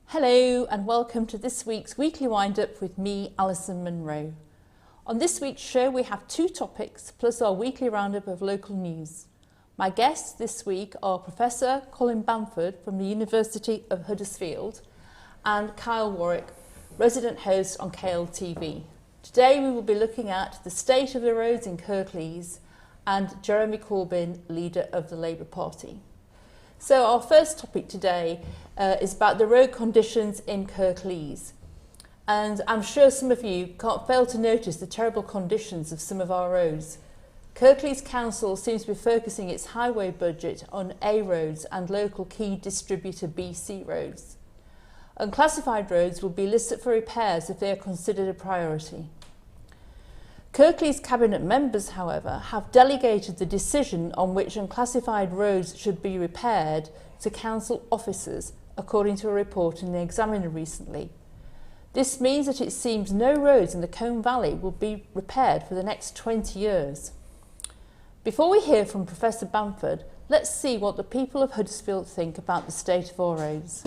Hello and welcome to this week's Weekly Wind-Up with me, Alison Munro. On this week's show we have two topics plus our weekly roundup of local news. My guests this week are Professor Colin Bamford from the University of Huddersfield and Kyle Warwick, resident host on KLTV. Today we will be looking at the state of the roads in Kirklees and Jeremy Corbyn, leader of the Labour Party. So our first topic today is about the road conditions in Kirklees. And I'm sure some of you can't fail to notice the terrible conditions of some of our roads. Kirklees Council seems to be focusing its highway budget on A roads and local key distributor BC roads. Unclassified roads will be listed for repairs if they are considered a priority. Kirklees Cabinet members, however, have delegated the decision on which unclassified roads should be repaired to council officers, according to a report in the Examiner recently. This means that it seems no roads in the Colne Valley will be repaired for the next 20 years. Before we hear from Professor Bamford, let's see what the people of Huddersfield think about the state of our roads.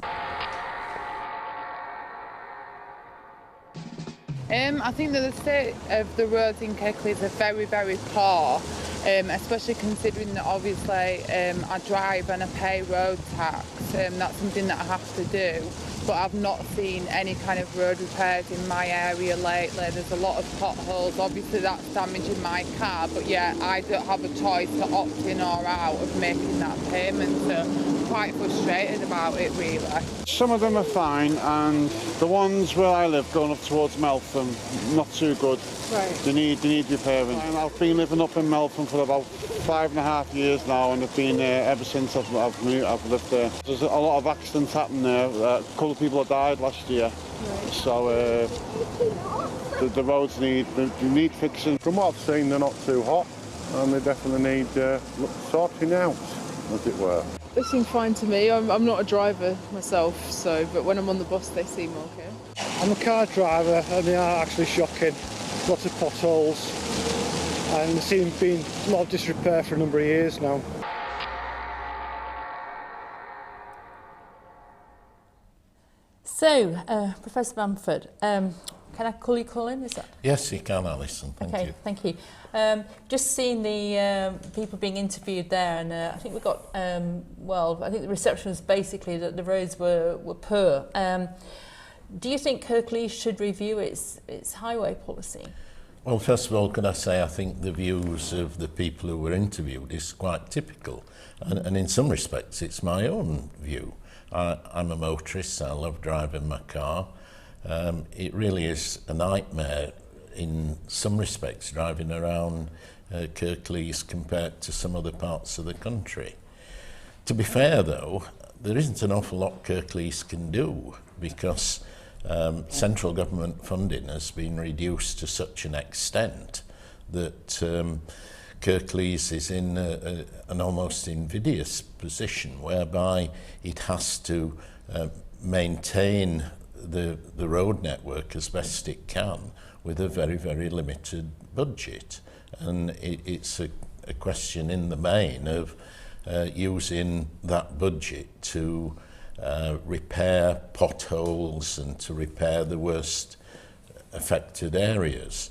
I think that the state of the roads in Kirklees are very, very poor, especially considering that obviously I drive and I pay road tax. That's something that I have to do, but I've not seen any kind of road repairs in my area lately. There's a lot of potholes. Obviously that's damaging my car, but yeah, I don't have a choice to opt in or out of making that payment, so I'm quite frustrated about it really. Some of them are fine, and the ones where I live going up towards Meltham, not too good. Right. They need repairing. And I've been living up in Meltham for about 5.5 years now, and I've been there ever since I've lived there. There's a lot of accidents happening there. A couple of people have died last year. Right. So the roads need fixing. From what I've seen, they're not too hot, and they definitely need sorting out, as it were. They seem fine to me. I'm not a driver myself, but when I'm on the bus they seem okay. I'm a car driver and they are actually shocking. Lots of potholes and there seems to be a lot of disrepair for a number of years now. So, Professor Bamford, can I call you Colin? Is that? Yes, you can, Alison. Thank you. Thank you. Just seeing the people being interviewed there, and I think we got, I think the reception was basically that the roads were poor. Do you think Kirklees should review its highway policy? Well, first of all, can I say I think the views of the people who were interviewed is quite typical, and in some respects it's my own view. I'm a motorist, I love driving my car. It really is a nightmare in some respects driving around Kirklees compared to some other parts of the country. To be fair though, there isn't an awful lot Kirklees can do because central government funding has been reduced to such an extent that Kirklees is in an almost invidious position whereby it has to maintain the road network as best it can with a very, very limited budget. And it's a question in the main of using that budget to repair potholes and to repair the worst affected areas.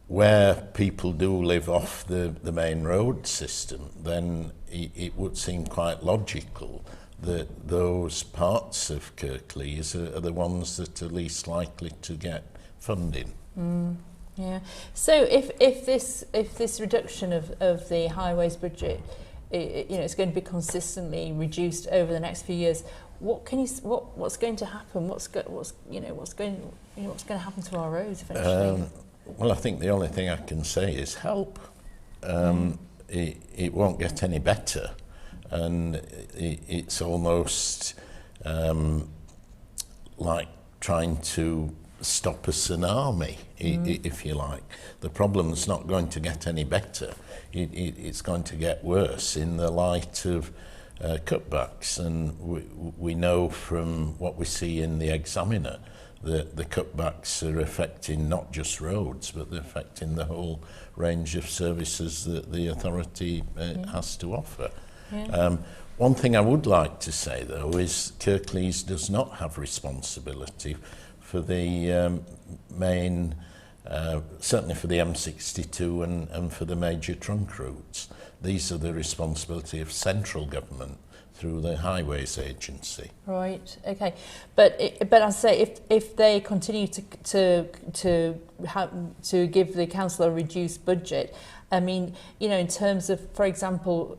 Where people do live off the main road system, then it would seem quite logical that those parts of Kirklees are the ones that are least likely to get funding. Yeah. So if this reduction of the highways budget, it's going to be consistently reduced over the next few years, what's going to happen? What's going to happen to our roads eventually? Well, I think the only thing I can say is help. It won't get any better. And it's almost like trying to stop a tsunami, if you like. The problem's not going to get any better. It's going to get worse in the light of cutbacks, and we know from what we see in the Examiner that the cutbacks are affecting not just roads, but they're affecting the whole range of services that the authority has to offer. Yeah. One thing I would like to say, though, is Kirklees does not have responsibility for the main, certainly for the M62 and for the major trunk routes. These are the responsibility of central government through the Highways Agency. Right. Okay. But I say if they continue to give the council a reduced budget, I mean, you know, in terms of, for example,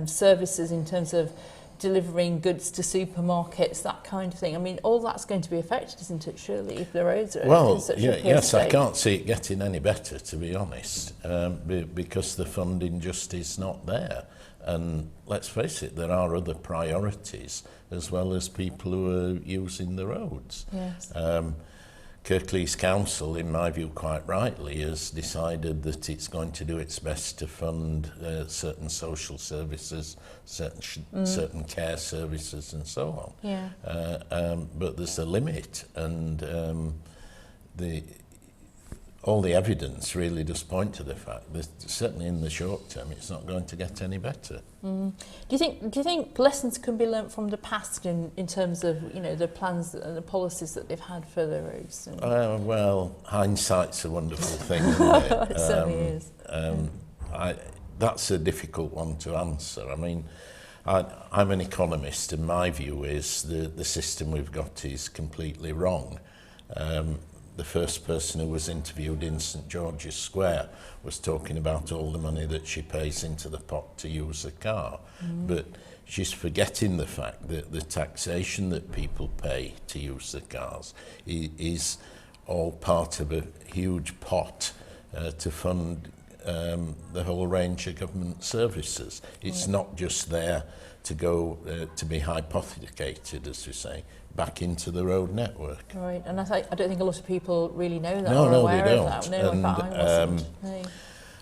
services in terms of delivering goods to supermarkets, that kind of thing. I mean, all that's going to be affected, isn't it, surely, if the roads are in such a poor yes, state? I can't see it getting any better, to be honest, because the funding just is not there. And let's face it, there are other priorities as well as people who are using the roads. Yes. Kirklees Council, in my view quite rightly, has decided that it's going to do its best to fund certain social services, certain care services and so on. Yeah. But there's a limit, and all the evidence really does point to the fact that certainly in the short term it's not going to get any better. Do you think lessons can be learnt from the past in terms of, you know, the plans and the policies that they've had for the roads? Well, hindsight's a wonderful thing, isn't it? It certainly is. That's a difficult one to answer. I mean, I'm an economist, and my view is the system we've got is completely wrong. The first person who was interviewed in St George's Square was talking about all the money that she pays into the pot to use a car. But she's forgetting the fact that the taxation that people pay to use the cars is all part of a huge pot to fund the whole range of government services. It's not just there to go to be hypothecated, as we say, back into the road network. Right, and I don't think a lot of people really know that No, or no, aware they of don't. that. No, in fact, I wasn't. No.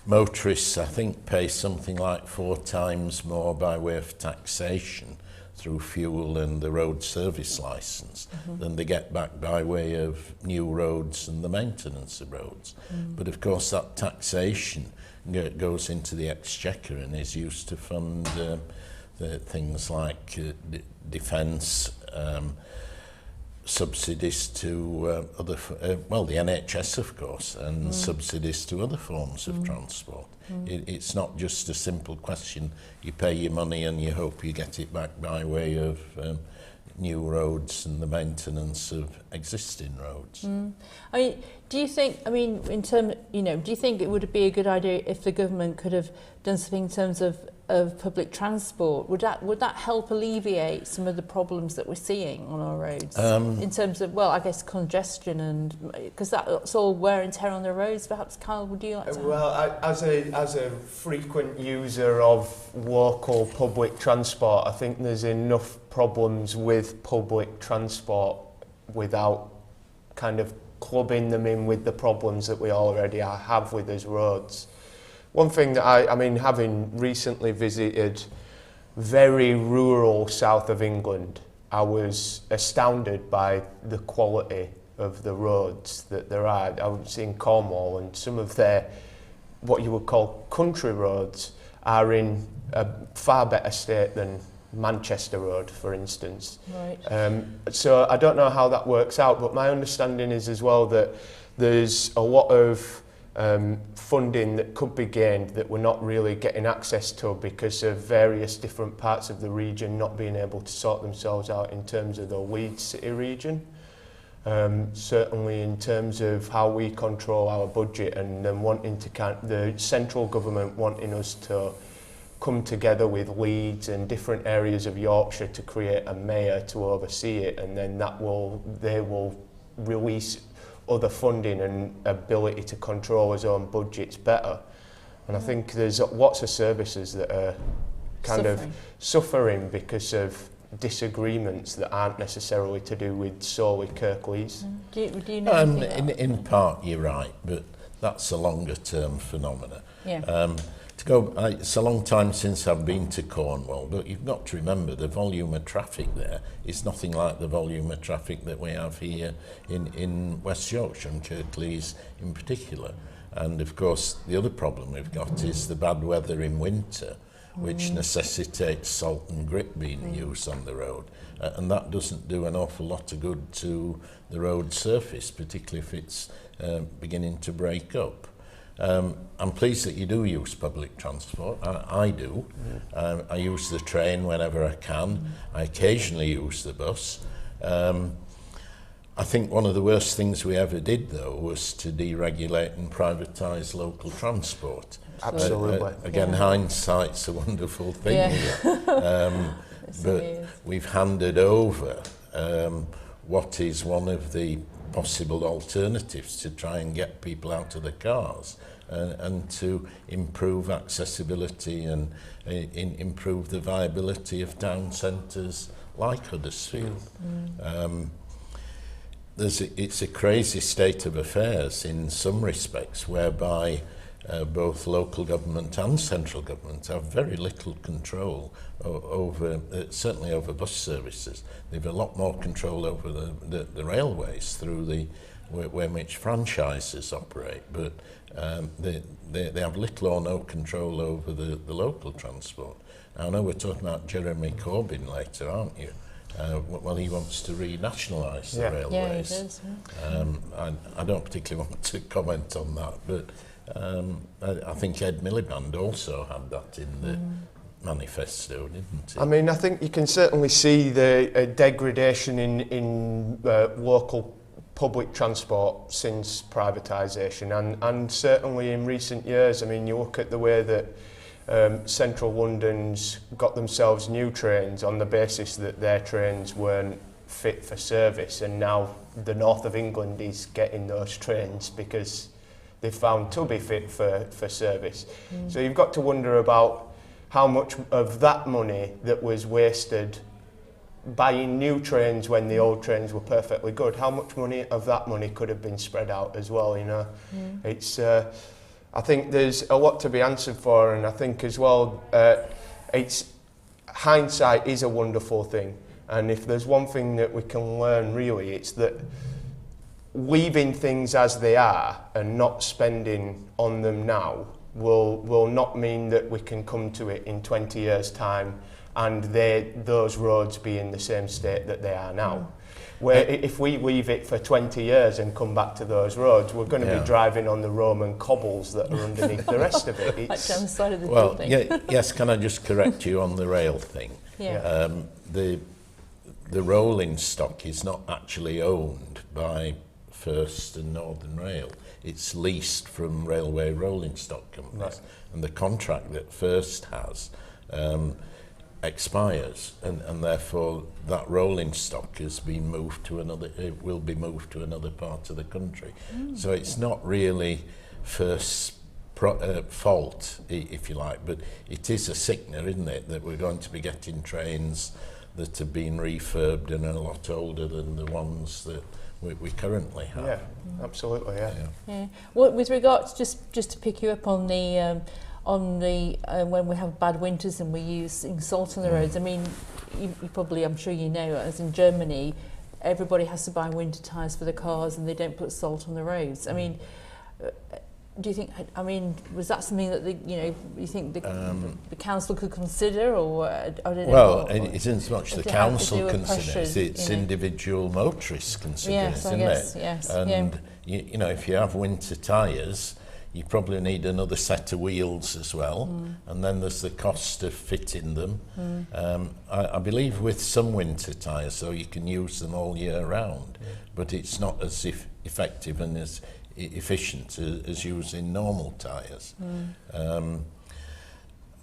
Motorists, I think, pay something like 4 times more by way of taxation through fuel and the road service licence than they get back by way of new roads and the maintenance of roads. But of course that taxation goes into the exchequer and is used to fund the things like defence, subsidies to other, the NHS of course, and subsidies to other forms of transport. It's not just a simple question, you pay your money and you hope you get it back by way of new roads and the maintenance of existing roads. I mean, do you think, do you think it would be a good idea if the government could have done something in terms of public transport? Would that help alleviate some of the problems that we're seeing on our roads in terms of, well, I guess congestion, and because that's all wear and tear on the roads? Perhaps, Kyle, would you like to? Well, as a frequent user of local public transport, I think there's enough problems with public transport without kind of clubbing them in with the problems that we already have with those roads. One thing that I mean, having recently visited very rural south of England, I was astounded by the quality of the roads that there are. I was in Cornwall, and some of their, what you would call country roads, are in a far better state than Manchester Road, for instance. Right. So I don't know how that works out, but my understanding is as well that there's a lot of funding that could be gained that we're not really getting access to because of various different parts of the region not being able to sort themselves out in terms of the Leeds City region. Certainly in terms of how we control our budget, and then wanting to the central government wanting us to come together with Leeds and different areas of Yorkshire to create a mayor to oversee it, and then they will release other funding and ability to control his own budgets better. And I think there's lots of services that are kind of suffering because of disagreements that aren't necessarily to do with solely Kirklees. Do you know anything about in part you're right, but that's a longer term phenomena. Yeah. It's a long time since I've been to Cornwall, but you've got to remember the volume of traffic there is nothing like the volume of traffic that we have here in West Yorkshire and Kirklees in particular. And of course the other problem we've got is the bad weather in winter, which necessitates salt and grit being used on the road. And that doesn't do an awful lot of good to the road surface, particularly if it's beginning to break up. I'm pleased that you do use public transport. I do. I use the train whenever I can. I occasionally use the bus. I think one of the worst things we ever did, though, was to deregulate and privatise local transport. Absolutely. Again, hindsight's a wonderful thing here. But we've handed over what is one of the possible alternatives to try and get people out of the cars and to improve accessibility and improve the viability of town centres like Huddersfield. It's a crazy state of affairs in some respects, whereby both local government and central government have very little control over, certainly over bus services. They have a lot more control over the railways through the way in which franchises operate, but they have little or no control over the local transport. Now, I know we're talking about Jeremy Corbyn later, aren't you? Well, he wants to renationalise the railways. Yeah, he does. Yeah. I don't particularly want to comment on that, but I think Ed Miliband also had that in the manifesto, didn't he? I mean, I think you can certainly see the degradation in local public transport since privatisation, and certainly in recent years. I mean, you look at the way that Central London's got themselves new trains on the basis that their trains weren't fit for service, and now the north of England is getting those trains because they've found to be fit for service. So you've got to wonder about how much of that money that was wasted buying new trains when the old trains were perfectly good, how much money of that money could have been spread out as well, you know. It's I think there's a lot to be answered for, and I think as well it's hindsight is a wonderful thing, and if there's one thing that we can learn really, it's that leaving things as they are and not spending on them now will not mean that we can come to it in 20 years' time and those roads be in the same state that they are now. Where if we leave it for 20 years and come back to those roads, we're going to be driving on the Roman cobbles that are underneath the rest of it. Like down the side of the well, building. yes, can I just correct you on the rail thing? Yeah. The rolling stock is not actually owned by First and Northern Rail. It's leased from railway rolling stock companies. Right. And the contract that First has expires, and therefore that rolling stock has been moved to another. It will be moved to another part of the country. So it's not really First's fault, if you like, but it is a sickener, isn't it, that we're going to be getting trains that have been refurbed and are a lot older than the ones that we currently have. Yeah, absolutely. Yeah. Well, with regards, just to pick you up on the when we have bad winters and we're using salt on the roads. I mean, you probably, I'm sure you know, as in Germany, everybody has to buy winter tyres for the cars and they don't put salt on the roads. I mean, do you think? I mean, was that something that you think the council could consider, or I don't know? Well, it isn't so much the council considers; it's individual motorists consider it, isn't it? Yes. And you know, if you have winter tyres, you probably need another set of wheels as well, and then there's the cost of fitting them. I believe with some winter tyres, though, you can use them all year round, but it's not as effective and as efficient as using normal tyres.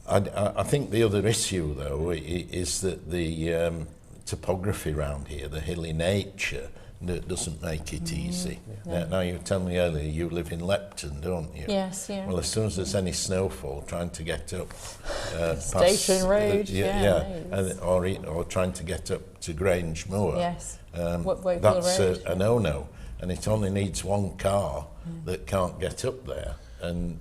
I think the other issue, though, is that the topography around here, the hilly nature, that doesn't make it easy. Now, you told me earlier you live in Lepton, don't you? Yes, yeah. Well, as soon as there's any snowfall, trying to get up Station Road, or trying to get up to Grange Moor, yes. That's a no-no. And it only needs one car that can't get up there, and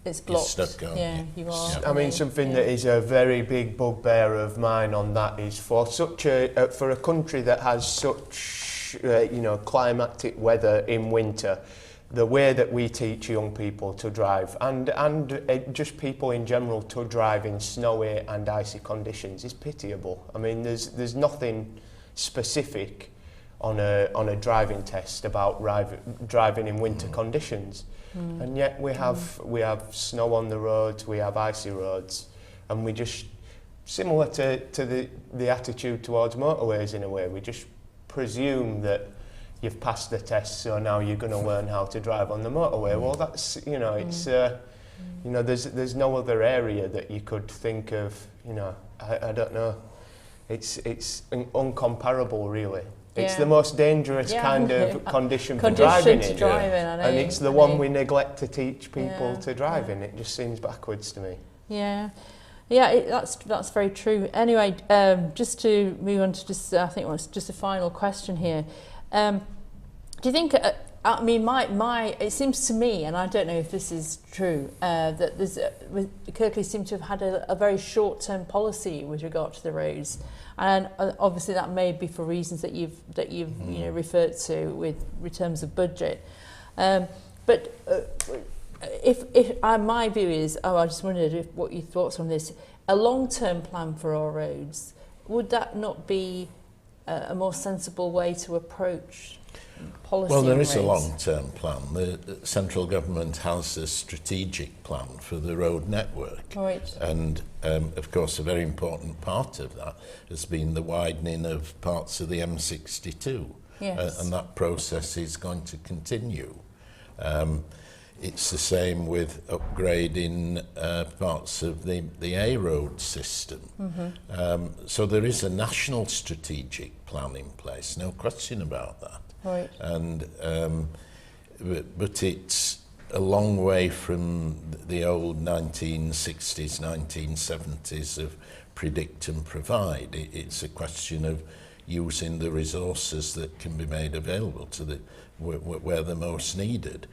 it's blocked. You're stuck, aren't you? You are. I mean, something that is a very big bugbear of mine on that is for a country that has such climatic weather in winter, the way that we teach young people to drive and just people in general to drive in snowy and icy conditions is pitiable. I mean, there's nothing specific on a driving test about driving in winter conditions, and yet we have snow on the roads, we have icy roads, and we just, similar to the attitude towards motorways in a way, we just presume that you've passed the test, so now you're going to learn how to drive on the motorway. Well, that's, you know, it's, you know, there's no other area that you could think of, you know, I don't know. It's uncomparable, really. It's the most dangerous kind of condition for driving in. And it's the one we neglect to teach people to drive in. It just seems backwards to me. Yeah. Yeah, that's very true. Anyway, just to move on to just, I think it's just a final question here. Do you think, I mean, it seems to me, and I don't know if this is true, that Kirklees seem to have had a very short-term policy with regard to the roads, and obviously that may be for reasons that you've you know, referred to with in terms of budget. But if my view is, I just wondered what your thoughts on this. A long-term plan for our roads, would that not be a more sensible way to approach policy? Well, there is a long-term plan. The central government has a strategic plan for the road network. Right. And of course, a very important part of that has been the widening of parts of the M62. Yes. And that process is going to continue. It's the same with upgrading parts of the A road system. So there is a national strategic plan in place, no question about that. Right. And but it's a long way from the old 1960s, 1970s of predict and provide. It's a question of using the resources that can be made available to where they're most needed.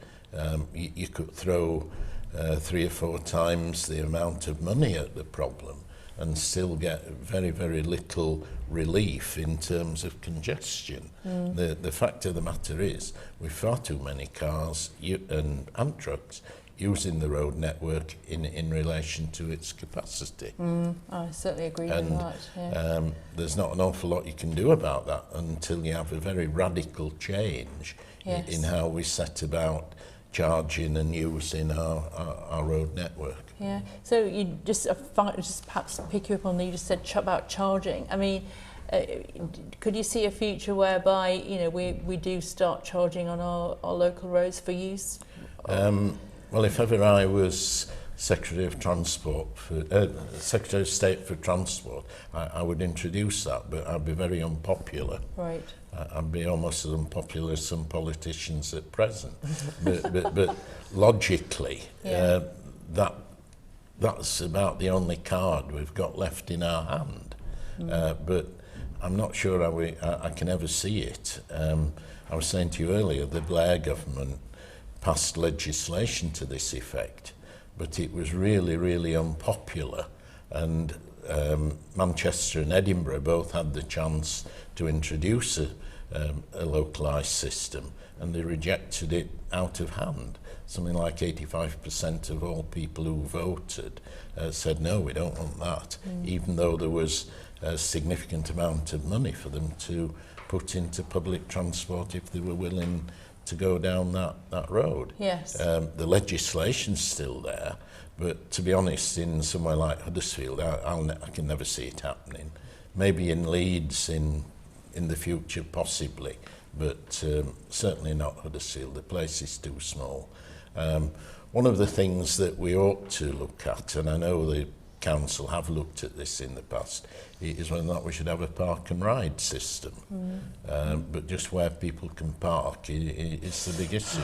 You could throw 3 or 4 times the amount of money at the problem and still get very, very little relief in terms of congestion. The fact of the matter is, with far too many cars and trucks using the road network in relation to its capacity. I certainly agree with that. Yeah. There's not an awful lot you can do about that until you have a very radical change in how we set about charging and using our road network. Yeah. So you just perhaps pick you up on that you just said about charging. I mean, could you see a future whereby, you know, we do start charging on our local roads for use? Well, if ever I was Secretary of Transport, Secretary of State for Transport, I would introduce that, but I'd be very unpopular. Right. I'd be almost as unpopular as some politicians at present. but logically, that's about the only card we've got left in our hand. But I'm not sure I can ever see it. I was saying to you earlier, the Blair government passed legislation to this effect, but it was really, really unpopular. And Manchester and Edinburgh both had the chance to introduce a localised system, and they rejected it out of hand. Something like 85% of all people who voted said, no, we don't want that, even though there was a significant amount of money for them to put into public transport if they were willing to go down that road. Yes. The legislation's still there, but to be honest, in somewhere like Huddersfield, I can never see it happening. Maybe in Leeds in the future, possibly, but certainly not Huddersfield. The place is too small. One of the things that we ought to look at, and I know the council have looked at this in the past, is whether or not we should have a park and ride system. But just where people can park is the big issue.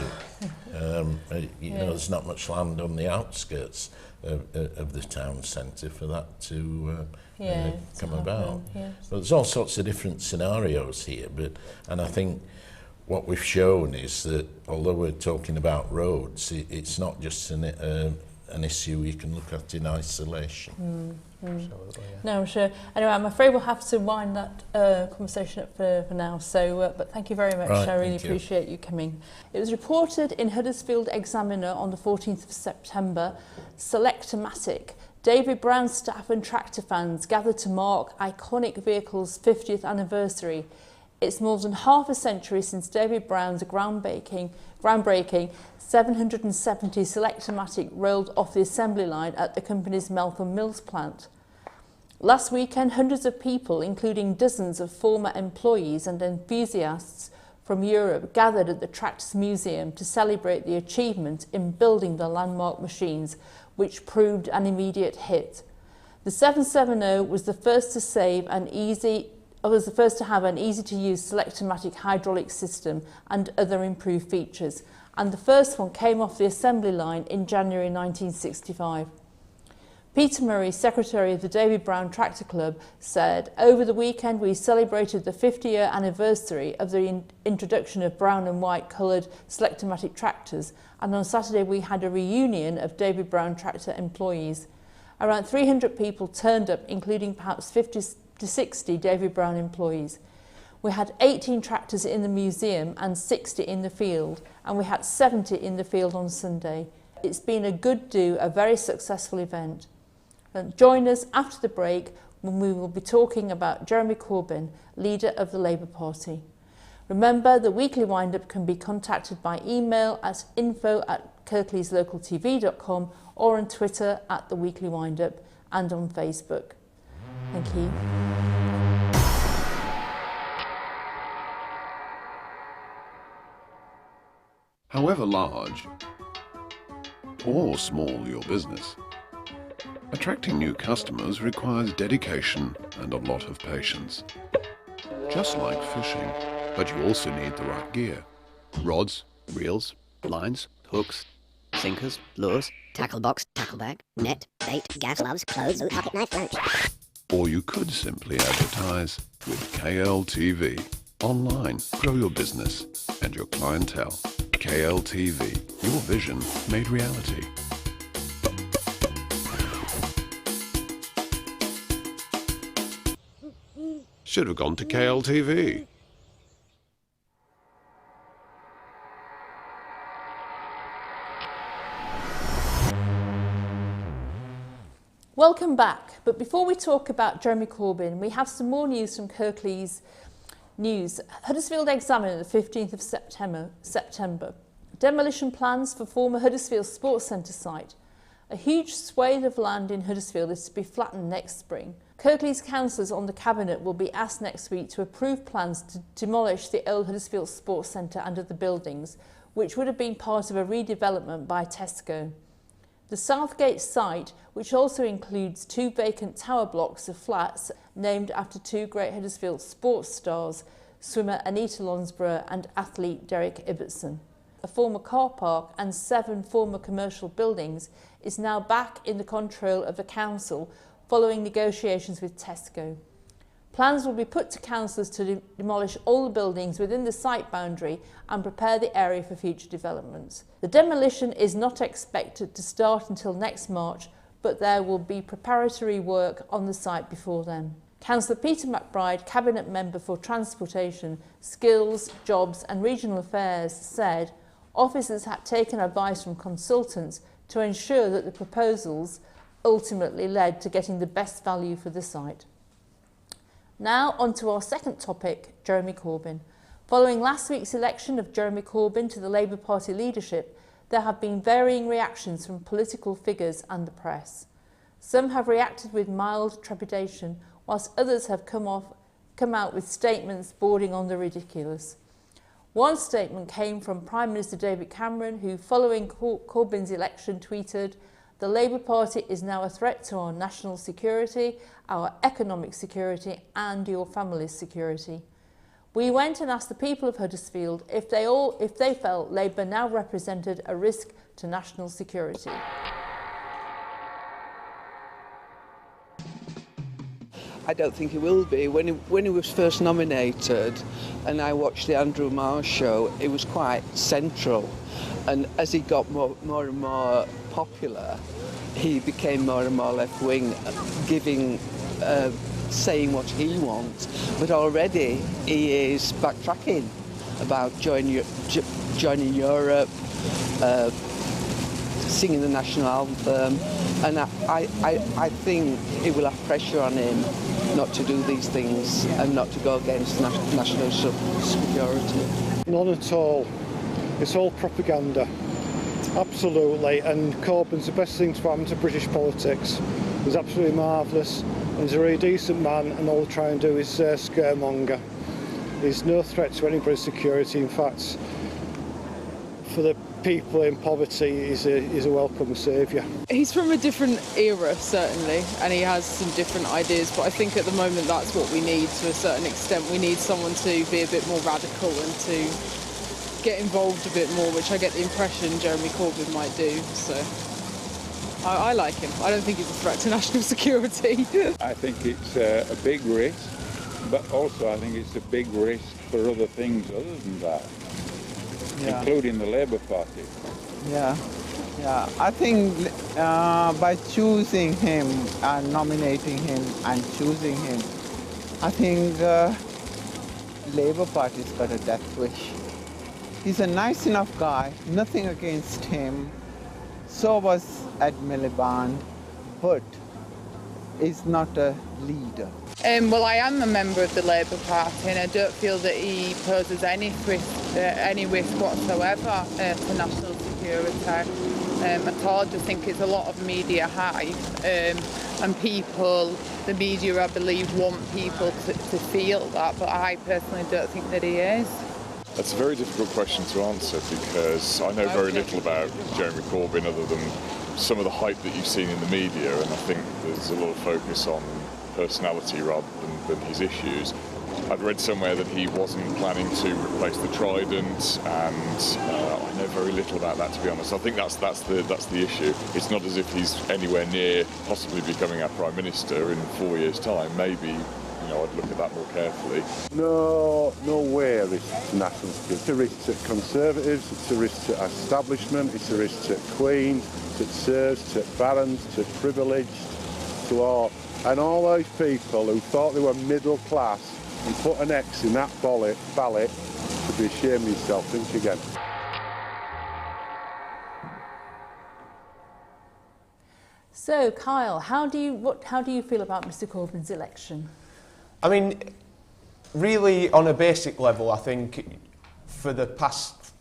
You know, there's not much land on the outskirts of the town centre for that to come about. Yes. But there's all sorts of different scenarios here, and I think what we've shown is that although we're talking about roads, it's not just an issue you can look at in isolation. Absolutely, yeah. No, I'm sure. Anyway, I'm afraid we'll have to wind that conversation up for now. So, but thank you very much. Right, I really thank you. appreciate you coming. It was reported in Huddersfield Examiner on the 14th of September, Selectomatic. David Brown staff and tractor fans gathered to mark iconic vehicle's 50th anniversary. It's more than half a century since David Brown's groundbreaking 770 Selectomatic rolled off the assembly line at the company's Meltham Mills plant. Last weekend, hundreds of people, including dozens of former employees and enthusiasts from Europe, gathered at the Tractors Museum to celebrate the achievement in building the landmark machines, which proved an immediate hit. The 770 was the first to have an easy-to-use Selectomatic hydraulic system and other improved features, and the first one came off the assembly line in January 1965. Peter Murray, secretary of the David Brown Tractor Club, said, "Over the weekend we celebrated the 50-year anniversary of the introduction of brown and white coloured Selectomatic tractors, and on Saturday we had a reunion of David Brown Tractor employees. Around 300 people turned up, including perhaps 50 to 60 David Brown employees. We had 18 tractors in the museum and 60 in the field, and we had 70 in the field on Sunday. It's been a good do, a very successful event." And join us after the break when we will be talking about Jeremy Corbyn, leader of the Labour Party. Remember, the weekly wind-up can be contacted by email at info@kirkleeslocaltv.com or on Twitter at The Weekly Wind-Up and on Facebook. Thank you. However large or small your business, attracting new customers requires dedication and a lot of patience. Just like fishing, but you also need the right gear. Rods, reels, lines, hooks, sinkers, lures, tackle box, tackle bag, net, bait, gas gloves, clothes, pocket knife, lunch. Or you could simply advertise with KLTV. Online, grow your business and your clientele. KLTV, your vision made reality. Should have gone to KLTV. Welcome back, but before we talk about Jeremy Corbyn, we have some more news from Kirklees News. Huddersfield Examiner, the 15th of September. Demolition plans for former Huddersfield Sports Centre site. A huge swathe of land in Huddersfield is to be flattened next spring. Kirklees councillors on the Cabinet will be asked next week to approve plans to demolish the old Huddersfield Sports Centre and other buildings, which would have been part of a redevelopment by Tesco. The Southgate site, which also includes 2 vacant tower blocks of flats named after 2 great Huddersfield sports stars, swimmer Anita Lonsborough and athlete Derek Ibbotson. A former car park and 7 former commercial buildings is now back in the control of the council following negotiations with Tesco. Plans will be put to councillors to demolish all the buildings within the site boundary and prepare the area for future developments. The demolition is not expected to start until next March, but there will be preparatory work on the site before then. Councillor Peter McBride, Cabinet Member for Transportation, Skills, Jobs and Regional Affairs, said officers had taken advice from consultants to ensure that the proposals ultimately led to getting the best value for the site. Now on to our second topic, Jeremy Corbyn. Following last week's election of Jeremy Corbyn to the Labour Party leadership, there have been varying reactions from political figures and the press. Some have reacted with mild trepidation, whilst others have come out with statements bordering on the ridiculous. One statement came from Prime Minister David Cameron, who, following Corbyn's election, tweeted, "The Labour Party is now a threat to our national security, our economic security and your family's security. We went and asked the people of Huddersfield if they felt Labour now represented a risk to national security." I don't think he will be. When he was first nominated and I watched the Andrew Marr show, it was quite central. And as he got more and more popular, he became more and more left-wing, saying what he wants. But already he is backtracking about joining Europe, singing the national anthem, and I think it will have pressure on him not to do these things and not to go against national security. None at all. It's all propaganda. Absolutely. And Corbyn's the best thing to happen to British politics. He's absolutely marvellous. He's a really decent man, and all they try and do is scaremonger. He's no threat to anybody's security. In fact, for the people in poverty, he's a welcome saviour. He's from a different era, certainly, and he has some different ideas, but I think at the moment that's what we need to a certain extent. We need someone to be a bit more radical and to get involved a bit more, which I get the impression Jeremy Corbyn might do, so I like him. I don't think he's a threat to national security. I think it's a big risk, but also I think it's a big risk for other things other than that. Yeah. Including the Labour Party. Yeah. I think by choosing him and nominating him and choosing him, I think Labour Party's got a death wish. He's a nice enough guy, nothing against him. So was Ed Miliband, but he's not a leader. Well, I am a member of the Labour Party, and I don't feel that he poses any risk whatsoever to national security at all. I just think it's a lot of media hype, and the media, I believe, want people to feel that, but I personally don't think that he is. That's a very difficult question to answer because I know very little about Jeremy Corbyn other than some of the hype that you've seen in the media, and I think there's a lot of focus on personality rather than his issues. I'd read somewhere that he wasn't planning to replace the Trident, and I know very little about that, to be honest. I think that's the issue. It's not as if he's anywhere near possibly becoming our Prime Minister in 4 years' time. Maybe, I'd look at that more carefully. No way a risk to national security. It's a risk to Conservatives, it's a risk to establishment, it's a risk to Queen, to Sirs, to Barons, to privileged, to all. And all those people who thought they were middle class and put an X in that ballot should be ashamed of yourself. Think again. So, Kyle, how do you feel about Mr Corbyn's election? I mean, really, on a basic level, I think for the past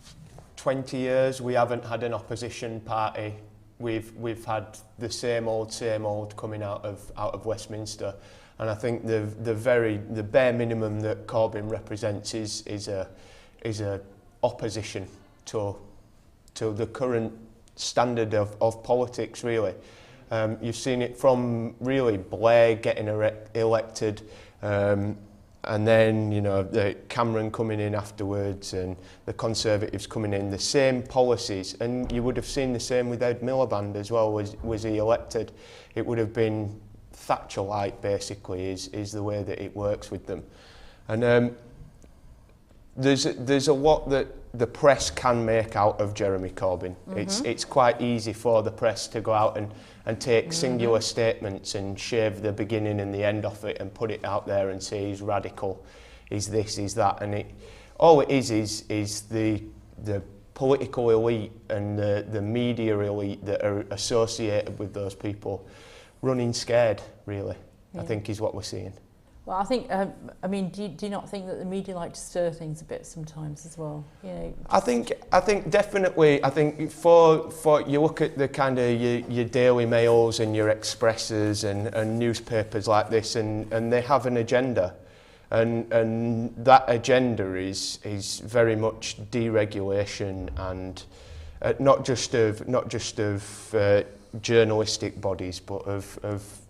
20 years we haven't had an opposition party. We've had the same old coming out of Westminster, and I think the bare minimum that Corbyn represents is a opposition to the current standard of politics, really. You've seen it from really Blair getting elected, and then the Cameron coming in afterwards, and the Conservatives coming in, the same policies, and you would have seen the same with Ed Miliband as well. Was he elected, it would have been Thatcher-like, basically, is the way that it works with them. And there's a lot that the press can make out of Jeremy Corbyn. Mm-hmm. It's quite easy for the press to go out and take singular statements and shave the beginning and the end off it and put it out there and say he's radical, he's this, he's that, and all it is the political elite and the media elite that are associated with those people running scared, really. Yeah. I think is what we're seeing. Well, I think, do you not think that the media like to stir things a bit sometimes as well? I think definitely. I think for you look at the kind of your Daily Mails and your Expresses and newspapers like this, and they have an agenda, and that agenda is very much deregulation and not just of journalistic bodies, but of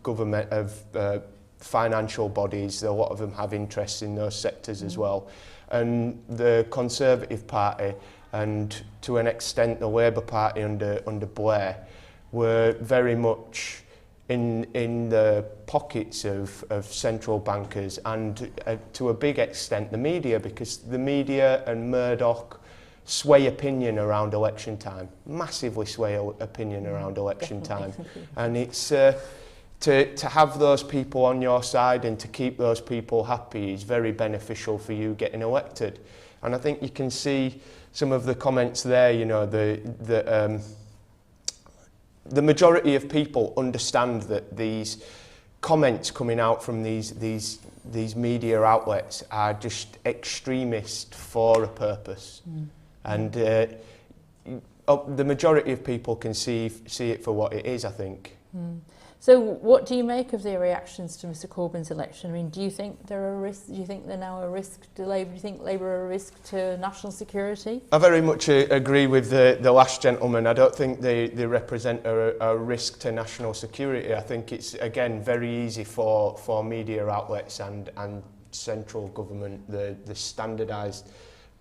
government, of financial bodies. A lot of them have interests in those sectors as well. And the Conservative Party, and to an extent the Labour Party under Blair, were very much in the pockets of central bankers and to a big extent the media, because the media and Murdoch sway opinion around election time, massively sway opinion around election time. And it's to have those people on your side and to keep those people happy is very beneficial for you getting elected. And I think you can see some of the comments there, you know, the majority of people understand that these comments coming out from these media outlets are just extremist for a purpose. And the majority of people can see it for what it is, I think. So what do you make of the reactions to Mr Corbyn's election? I mean, do you think they're a risk? Do you think they're now a risk to Labour? Do you think Labour are a risk to national security? I very much agree with the last gentleman. I don't think they represent a risk to national security. I think it's, again, very easy for media outlets and central government, the standardised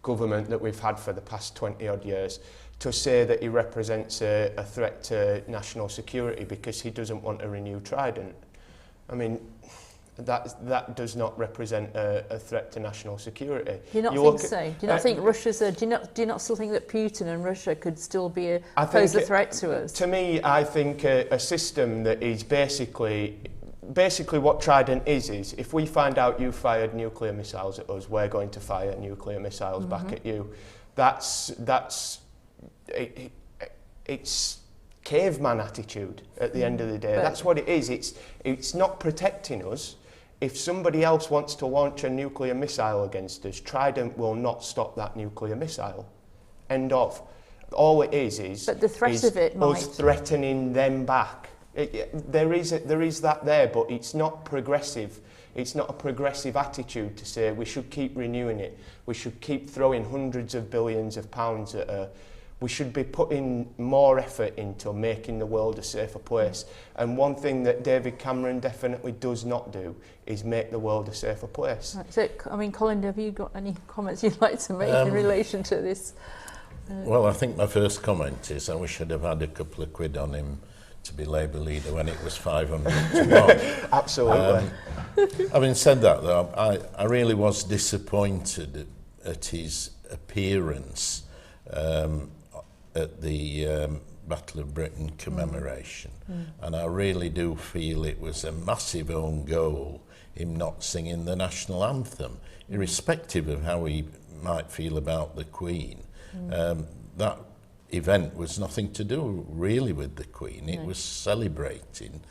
government that we've had for the past 20 odd years, to say that he represents a threat to national security because he doesn't want to renew Trident. I mean, that does not represent a threat to national security. Do you not think so? Do you not think Russia's do you not still think that Putin and Russia could still be pose a threat to us? To me, I think a system that is basically what Trident is if we find out you fired nuclear missiles at us, we're going to fire nuclear missiles back at you. It's caveman attitude at the end of the day. That's what it is. It's not protecting us. If somebody else wants to launch a nuclear missile against us, Trident will not stop that nuclear missile. End of. All it is but the threat of it us threatening them back. There is that there, but it's not progressive. It's not a progressive attitude to say we should keep renewing it. We should keep throwing hundreds of billions of pounds at her. We should be putting more effort into making the world a safer place. And one thing that David Cameron definitely does not do is make the world a safer place. Right, so, I mean, Colin, have you got any comments you'd like to make in relation to this? Well, I think my first comment is I wish I'd have had a couple of quid on him to be Labour leader when it was 500 to 1. Absolutely. Having said that, though, I really was disappointed at his appearance at the Battle of Britain commemoration. And I really do feel it was a massive own goal, him not singing the national anthem, irrespective of how he might feel about the Queen. That event was nothing to do really with the Queen. It was celebrating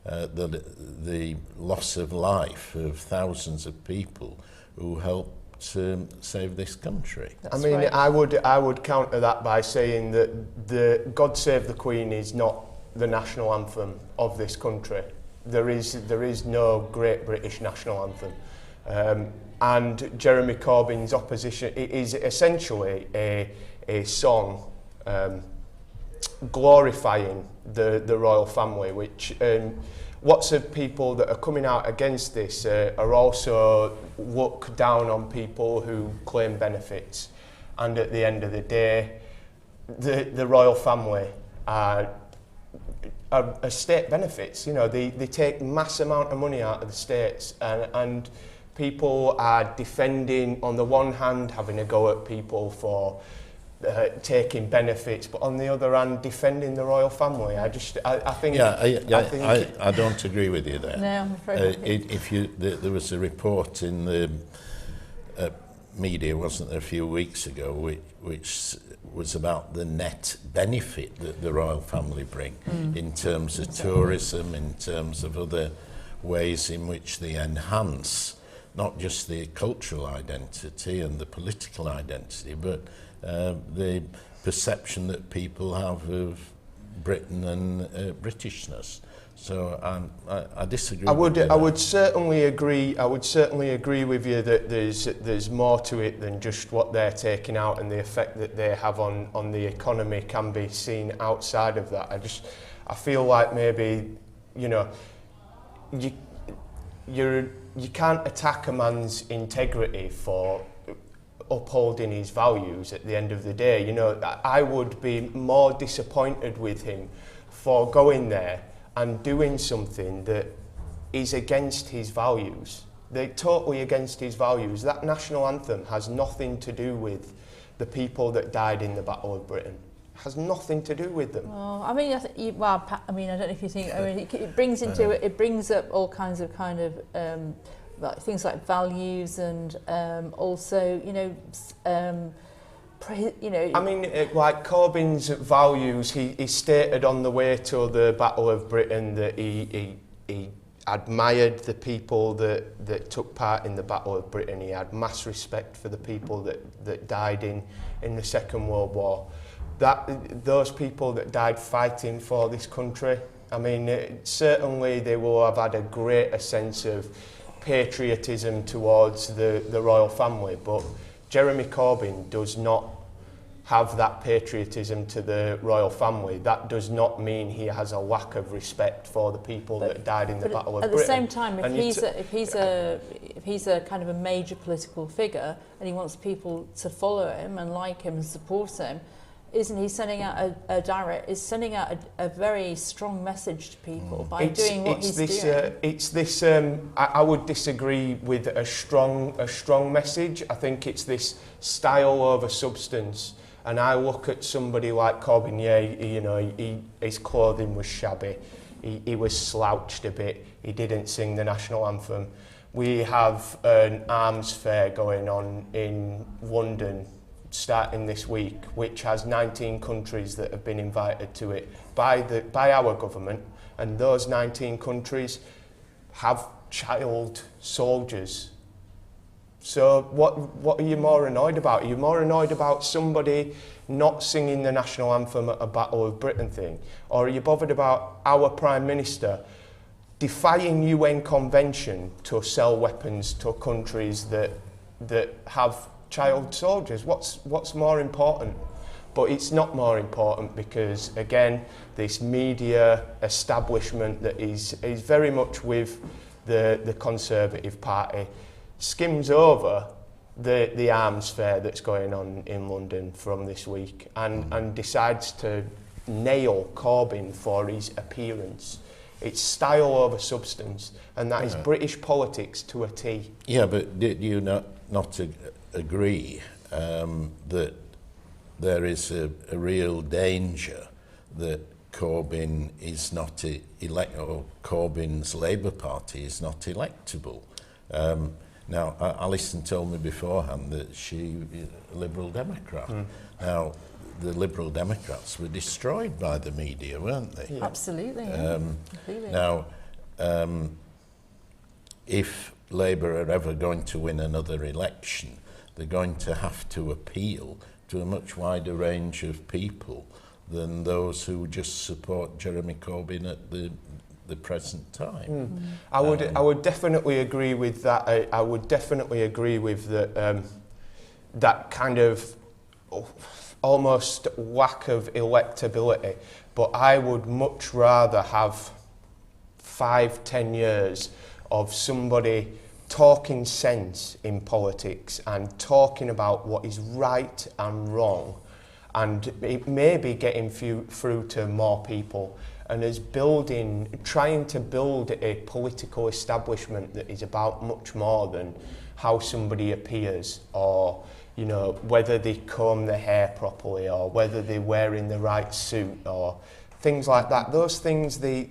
the loss of life of thousands of people who helped save this country. That's I mean, right. I would counter that by saying that the God Save the Queen is not the national anthem of this country. There is no great British national anthem. And Jeremy Corbyn's opposition, it is essentially a song glorifying the royal family, which lots of people that are coming out against this are also look down on people who claim benefits. And at the end of the day, the royal family are state benefits. You know, they take mass amount of money out of the states, and people are defending, on the one hand, having a go at people for taking benefits, but on the other hand, defending the royal family. I think. I don't agree with you there. No, I'm afraid there was a report in the media, wasn't there, a few weeks ago, which was about the net benefit that the royal family bring in terms of tourism, in terms of other ways in which they enhance not just the cultural identity and the political identity, but the perception that people have of Britain and Britishness. So I disagree. I would certainly agree. I would certainly agree with you that there's more to it than just what they're taking out, and the effect that they have on the economy can be seen outside of that. I feel like maybe, you know, you can't attack a man's integrity for upholding his values at the end of the day. You know, I would be more disappointed with him for going there and doing something that is against his values. They're totally against his values. That national anthem has nothing to do with the people that died in the Battle of Britain. Has nothing to do with them. Well, I mean, I don't know if you think. I mean, it brings into it brings up all kinds of like things like values and also, I mean, like Corbyn's values, he stated on the way to the Battle of Britain that he admired the people that took part in the Battle of Britain. He had mass respect for the people that died in the Second World War. Those people that died fighting for this country, I mean, certainly they will have had a greater sense of patriotism towards the royal family, but Jeremy Corbyn does not have that patriotism to the royal family. That does not mean he has a lack of respect for the people that died in the Battle of Britain. At the same time, if he's a kind of a major political figure and he wants people to follow him and like him and support him, isn't he sending out a very strong message to people by doing what he's doing? I would disagree with a strong message. I think it's this style over substance. And I look at somebody like Corbyn, his clothing was shabby. He was slouched a bit. He didn't sing the national anthem. We have an arms fair going on in London starting this week, which has 19 countries that have been invited to it by our government, and those 19 countries have child soldiers. So what are you more annoyed about? Are you more annoyed about somebody not singing the national anthem at a Battle of Britain thing? Or are you bothered about our Prime Minister defying UN convention to sell weapons to countries that have child soldiers? What's more important? But it's not more important because, again, this media establishment that is very much with the Conservative Party skims over the arms fair that's going on in London from this week and decides to nail Corbyn for his appearance. It's style over substance, and that is British politics to a T. Yeah, but do you not agree that there is a real danger that Corbyn is not or Corbyn's Labour Party is not electable? Now, Alison told me beforehand that she is a Liberal Democrat. Now, the Liberal Democrats were destroyed by the media, weren't they? Yeah. Absolutely. Completely. Now, if Labour are ever going to win another election, they're going to have to appeal to a much wider range of people than those who just support Jeremy Corbyn at the present time. I would definitely agree with that. I would definitely agree with that kind of almost lack of electability. But I would much rather have 5-10 years of somebody talking sense in politics and talking about what is right and wrong, and it may be getting through to more people, and as trying to build a political establishment that is about much more than how somebody appears, or whether they comb their hair properly, or whether they're wearing the right suit, or things like that. Those things, the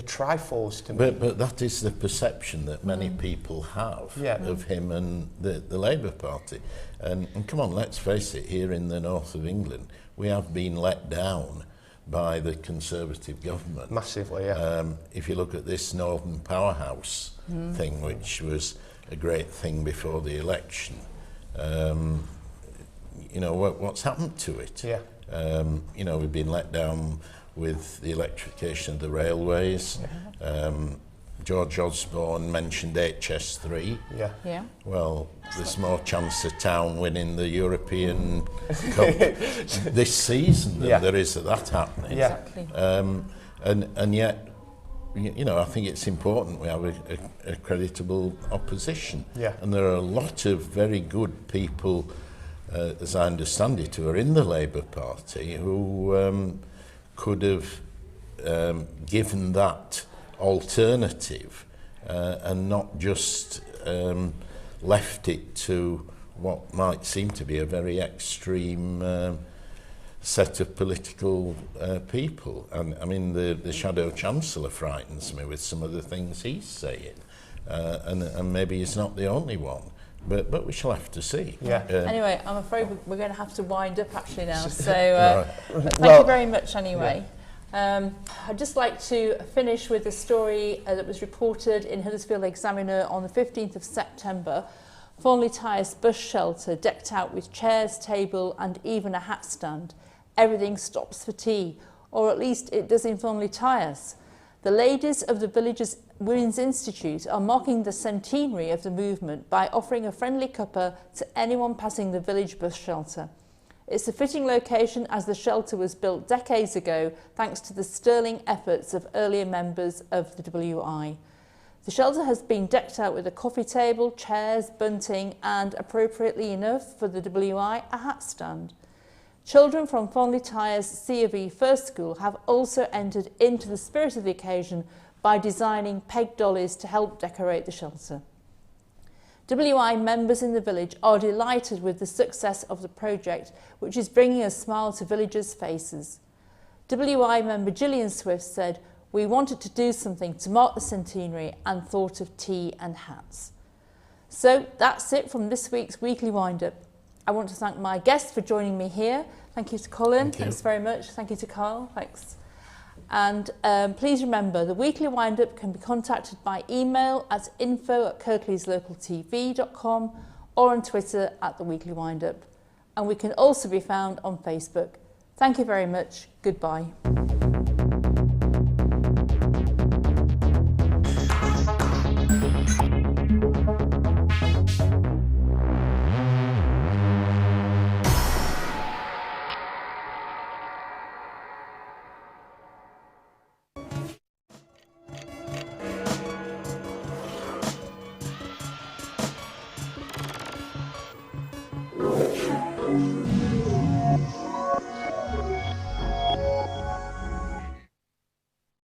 trifles to me. But that is the perception that many people have of him and the Labour Party. And come on, let's face it, here in the north of England, we have been let down by the Conservative government. Massively, yeah. If you look at this Northern Powerhouse thing, which was a great thing before the election, what's happened to it? Yeah. We've been let down with the electrification of the railways. George Osborne mentioned HS3. Yeah. Well, there's more chance of Town winning the European Cup this season than there is of that happening. Yeah. Exactly. And yet, I think it's important we have a creditable opposition. Yeah. And there are a lot of very good people, as I understand it, who are in the Labour Party who could have given that alternative and not just left it to what might seem to be a very extreme set of political people. And I mean, the Shadow Chancellor frightens me with some of the things he's saying, and maybe he's not the only one. But we shall have to see. Yeah. Anyway, I'm afraid we're going to have to wind up actually now. So thank you very much anyway. Yeah. I'd just like to finish with a story that was reported in Huddersfield Examiner on the 15th of September. Thornley Tyres bus shelter decked out with chairs, table and even a hat stand. Everything stops for tea, or at least it does in Thornley Tyres. The ladies of the village's Women's Institute are marking the centenary of the movement by offering a friendly cuppa to anyone passing the village bus shelter. It's a fitting location as the shelter was built decades ago thanks to the sterling efforts of earlier members of the WI. The shelter has been decked out with a coffee table, chairs, bunting and, appropriately enough for the WI, a hat stand. Children from Thornley Tyres C of E First School have also entered into the spirit of the occasion by designing peg dollies to help decorate the shelter. WI members in the village are delighted with the success of the project, which is bringing a smile to villagers' faces. WI member Gillian Swift said, "We wanted to do something to mark the centenary and thought of tea and hats." So that's it from this week's Weekly Wind-Up. I want to thank my guests for joining me here. Thank you to Colin. Thanks very much. Thank you to Carl. Thanks. And please remember, the Weekly Wind-Up can be contacted by email at info@kirkleeslocaltv.com or on Twitter at the Weekly Wind-Up. And we can also be found on Facebook. Thank you very much. Goodbye.